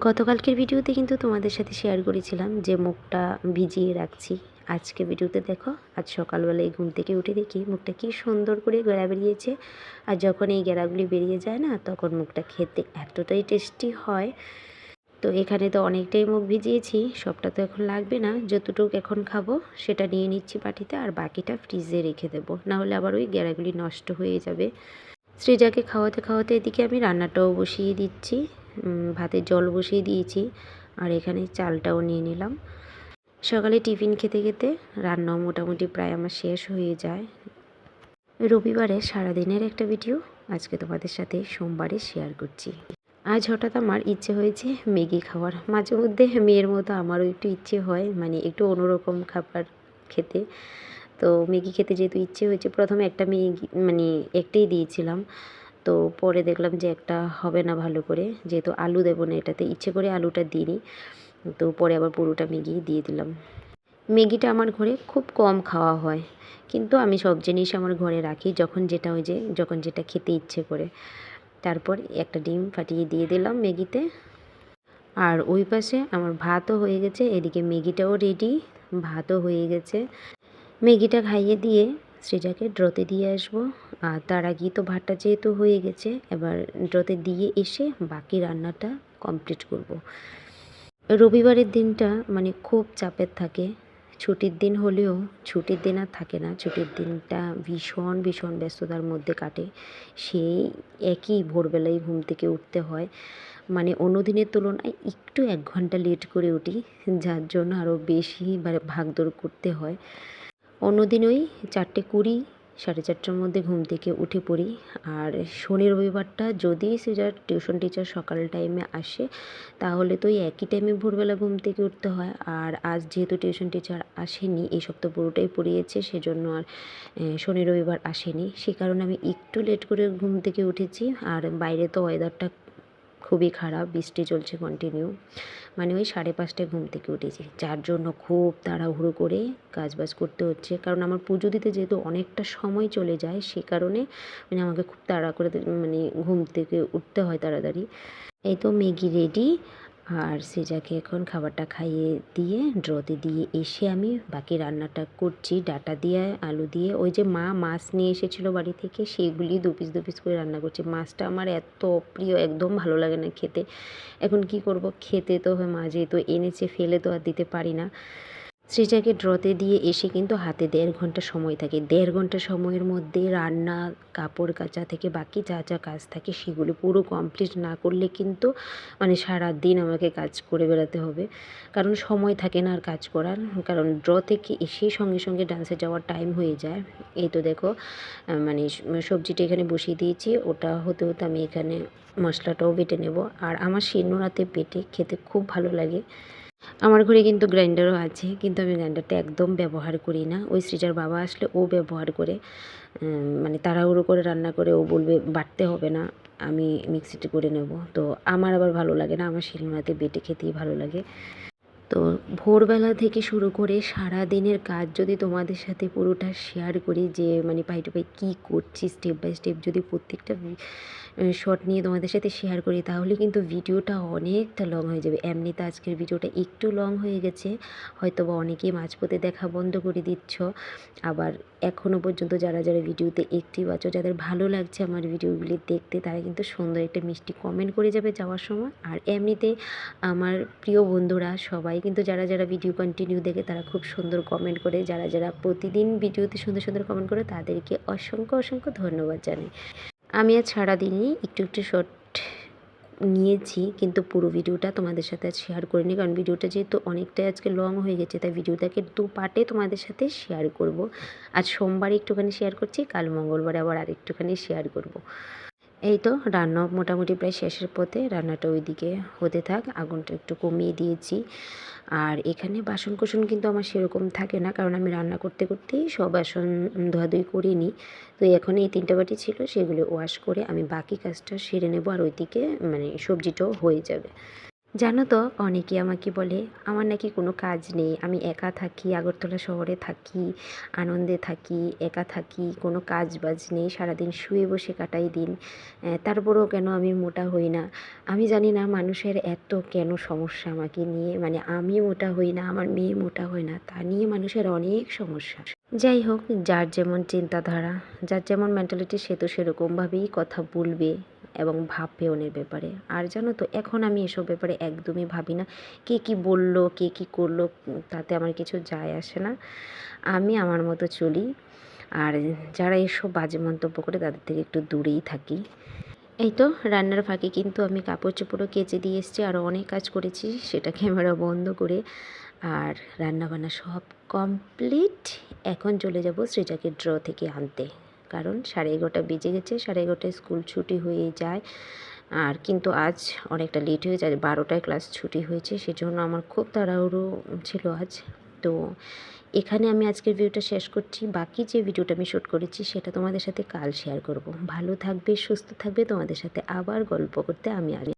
গতকালকের ভিডিওতে কিন্তু তোমাদের সাথে শেয়ার করেছিলাম যে মুখটা ভিজিয়ে রাখছি। আজকে ভিডিওতে দেখো, আজ সকালবেলায় ঘুম থেকে উঠে দেখি মুখটা কি সুন্দর করে গেরা বেরিয়েছে। আর যখন এই গেরাগুলি বেরিয়ে যায় না, তখন মুখটা খেতে এতটাই টেস্টি হয়। তো এখানে তো অনেকটাই মুখ ভিজিয়েছি, সবটা তো এখন লাগবে না, যতটুকু এখন খাবো সেটা নিয়ে নিচ্ছি বাটিতে, আর বাকিটা ফ্রিজে রেখে দেবো, নাহলে আবার ওই গেরাগুলি নষ্ট হয়ে যাবে। সৃজাকে খাওয়াতে খাওয়াতে এদিকে আমি রান্নাটাও বসিয়ে দিচ্ছি। ভাতের জল বসিয়ে দিয়েছি, আর এখানে চালটাও নিয়ে নিলাম। সকালে টিফিন খেতে খেতে রান্নাও মোটামুটি প্রায় আমার শেষ হয়ে যায়। রবিবারে সারাদিনের একটা ভিডিও আজকে তোমাদের সাথে সোমবারে শেয়ার করছি। আজ হঠাৎ আমার ইচ্ছে হয়েছে ম্যাগি খাওয়ার। মাঝে মধ্যে মেয়ের মতো আমারও একটু ইচ্ছে হয়, মানে একটু অন্যরকম খাবার খেতে। তো ম্যাগি খেতে যেহেতু ইচ্ছে হয়েছে, প্রথমে একটা ম্যাগি মানে একটাই দিয়েছিলাম। তো পরে দেখলাম যে একটা হবে না ভালো করে, যেহেতু আলু দেবো না এটাতে, ইচ্ছে করে আলুটা দিইনি। তো পরে আবার পুরোটা ম্যাগি দিয়ে দিলাম। ম্যাগিটা আমার ঘরে খুব কম খাওয়া হয়, কিন্তু আমি সব জিনিস আমার ঘরে রাখি, যখন যেটা খেতে ইচ্ছে করে। তারপর একটা ডিম ফাটিয়ে দিয়ে দিলাম ম্যাগিতে। আর ওই পাশে আমার ভাতও হয়ে গেছে, এদিকে ম্যাগিটাও রেডি, ভাতও হয়ে গেছে। ম্যাগিটা খাইয়ে দিয়ে সৃজাকে ড্রতে দিয়ে আসবো। আর তার আগেই তো ভাতটা যেহেতু হয়ে গেছে, এবার ড্রতে দিয়ে এসে বাকি রান্নাটা কমপ্লিট করব। রবিবারের দিনটা মানে খুব চাপের থাকে। ছুটির দিন হলেও ছুটির দিন আর থাকে না, ছুটির দিনটা ভীষণ ভীষণ ব্যস্ততার মধ্যে কাটে। সেই একই ভোরবেলায় ঘুম থেকে উঠতে হয়, মানে অন্য দিনের তুলনায় একটু 1 ঘন্টা লেট করে উঠি, যার জন্য আরও বেশি ভাগদৌড় করতে হয়। অন্যদিন ওই 4:20 4:30টার মধ্যে ঘুম থেকে উঠে পড়ি। আর শনি রবিবারটা যদি সৃজার টিউশন টিচার সকাল টাইমে আসে, তাহলে তো ওই একই টাইমে ভোরবেলা ঘুম থেকে উঠতে হয়। আর আজ যেহেতু টিউশন টিচার আসেনি, এই সপ্তাহ পুরোটাই পড়িয়েছে, সেজন্য আর শনি রবিবার আসেনি, সে কারণে আমি একটু লেট করে ঘুম থেকে উঠেছি। আর বাইরে তো ওয়েদারটা খুবই খারাপ, বৃষ্টি চলছে কন্টিনিউ, মানে ওই 5:30টায় ঘুম থেকে উঠেছি, যার জন্য খুব তাড়াহুড়ো করে কাজবাজ করতে হচ্ছে। কারণ আমার পুজো দিতে যেহেতু অনেকটা সময় চলে যায়, সে কারণে মানে আমাকে খুব তাড়া করে মানে ঘুম থেকে উঠতে হয় তাড়াতাড়ি। এই তো ম্যাগি রেডি, আর সৃজাকে এখন খাবারটা খাইয়ে দিয়ে ড্রতে দিয়ে এসে আমি বাকি রান্নাটা করছি। ডাঁটা দিয়ে আলু দিয়ে, ওই যে মা মাছ নিয়ে এসেছিলো বাড়ি থেকে, সেগুলি দু পিস করে রান্না করছি। মাছটা আমার এত প্রিয়, একদম ভালো লাগে না খেতে। এখন কি করব, খেতে তো হয়, মা যেহেতু এনেছে, ফেলে তো আর দিতে পারি না। সৃজাকে ড্রতে দিয়ে এসে কিন্তু হাতে 1.5 ঘন্টা সময় থাকে। 1.5 ঘন্টা সময়ের মধ্যে রান্না, কাপড় কাচা থেকে বাকি যা যা কাজ থাকে সেগুলো পুরো কমপ্লিট না করলে কিন্তু মানে সারাদিন আমাকে কাজ করে বেড়াতে হবে, কারণ সময় থাকে না আর কাজ করার। কারণ ড্র থেকে এসেই সঙ্গে সঙ্গে ডান্সে যাওয়ার টাইম হয়ে যায়। এই তো দেখো, মানে সবজিটা এখানে বসিয়ে দিয়েছি, ওটা হতে হতে আমি এখানে মশলাটাও বেটে নেব। আর আমার শিলনোড়াতে বেটে খেতে খুব ভালো লাগে। আমার ঘরে কিন্তু গ্রাইন্ডারও আছে, কিন্তু আমি গ্রাইন্ডারটা একদম ব্যবহার করি না। ওই সৃজার বাবা আসলে ও ব্যবহার করে, মানে তাড়াহুড়ো করে রান্না করে, ও বলবে বাটতে হবে না, আমি মিক্সিতে করে নেব। তো আমার আবার ভালো লাগে না, আমার শিলনোড়াতে বেটে খেতেই ভালো লাগে। তো ভোরবেলা থেকে শুরু করে সারা দিনের কাজ যদি তোমাদের সাথে পুরোটা শেয়ার করি, যে মানে পাই টু পাই কী করছি স্টেপ বাই স্টেপ, যদি প্রত্যেকটা শর্ট নিয়ে তোমাদের সাথে শেয়ার করি, তাহলে কিন্তু ভিডিওটা অনেকটা লং হয়ে যাবে। এমনিতে আজকের ভিডিওটা একটু লং হয়ে গেছে, হয়তো বা অনেকেই মাঝপথে দেখা বন্ধ করে দিচ্ছ। আবার এখনও পর্যন্ত যারা যারা ভিডিওতে অ্যাক্টিভ আছো, যাদের ভালো লাগছে আমার ভিডিওগুলি দেখতে, তারা কিন্তু সুন্দর একটা মিষ্টি কমেন্ট করে যাবে যাওয়ার সময়। আর এমনিতে আমার প্রিয় বন্ধুরা সবাই কিন্তু যারা যারা ভিডিও কন্টিনিউ দেখে, তারা খুব সুন্দর কমেন্ট করে, যারা যারা প্রতিদিন ভিডিওতে সুন্দর সুন্দর কমেন্ট করে, তাদেরকে অসংখ্য অসংখ্য ধন্যবাদ জানাই। আমি আজ সারাদিনই একটু একটু শর্ট নিয়েছি, কিন্তু পুরো ভিডিওটা তোমাদের সাথে আজ শেয়ার করিনি, কারণ ভিডিওটা যেহেতু অনেকটাই আজকে লং হয়ে গেছে, তাই ভিডিওটাকে 2 পার্টে তোমাদের সাথে শেয়ার করব। আজ সোমবারে একটুখানি শেয়ার করছি, কাল মঙ্গলবারে আবার আরেকটুখানি শেয়ার করব। এই তো রান্না মোটামুটি প্রায় শেষের পথে, রান্নাটা ওইদিকে হতে থাক, আগুনটা একটু কমিয়ে দিয়েছি। আর এখানে বাসন কোসন কিন্তু আমার সেরকম থাকে না, কারণ আমি রান্না করতে করতেই সব বাসন ধোয়াধুয়ি করে নিই। তো এখন এই 3টা বাটি ছিল, সেগুলো ওয়াশ করে আমি বাকি কাজটা সেরে নেব, আর ওইদিকে মানে সবজিটাও হয়ে যাবে। জানো তো, অনেকে আমাকে বলে আমার নাকি কোনো কাজ নেই, আমি একা থাকি, আগরতলা শহরে থাকি, আনন্দে থাকি, একা থাকি, কোনো কাজ বাজ নেই, সারাদিন শুয়ে বসে কাটাই দিন, তারপরেও কেন আমি মোটা হই না। আমি জানি না মানুষের এত কেন সমস্যা আমাকে নিয়ে, মানে আমি মোটা হই না, আমার মেয়ে মোটা হয় না, তা নিয়ে মানুষের অনেক সমস্যা। যাই হোক, যার যেমন চিন্তাধারা, যার যেমন মেন্টালিটি, সে তো সেরকমভাবেই কথা বলবে এবং ভাববে ওনের ব্যাপারে। আর জানো তো, এখন আমি এসব ব্যাপারে একদমই ভাবি না। কে কী বললো, কে কী করলো, তাতে আমার কিছু যায় আসে না। আমি আমার মতো চলি। আর যারা এসব বাজে মন্তব্য করে তাদের থেকে একটু দূরেই থাকি। এই তো রান্নার ফাঁকে কিন্তু আমি কাপড় চোপড়ও কেচে দিয়ে এসেছি, আরও অনেক কাজ করেছি, সেটা ক্যামেরা বন্ধ করে। আর রান্নাবান্না সব কমপ্লিট। এখন চলে যাব সৃজাকে ড্র থেকে আনতে, কারণ 11:30 বেজে গেছে, 11:30 স্কুল ছুটি হয়ে যায়। আর কিন্তু আজ অনেকটা লেট হয়ে যায়, 12টায় ক্লাস ছুটি হয়েছে, সেজন্য আমার খুব তাড়াহুড়ো ছিল আজ। তো এখানে আমি আজকের ভিডিওটা শেষ করছি। বাকি যে ভিডিওটা আমি শ্যুট করেছি সেটা তোমাদের সাথে কাল শেয়ার করব। ভালো থাকবে, সুস্থ থাকবে, তোমাদের সাথে আবার গল্প করতে আমি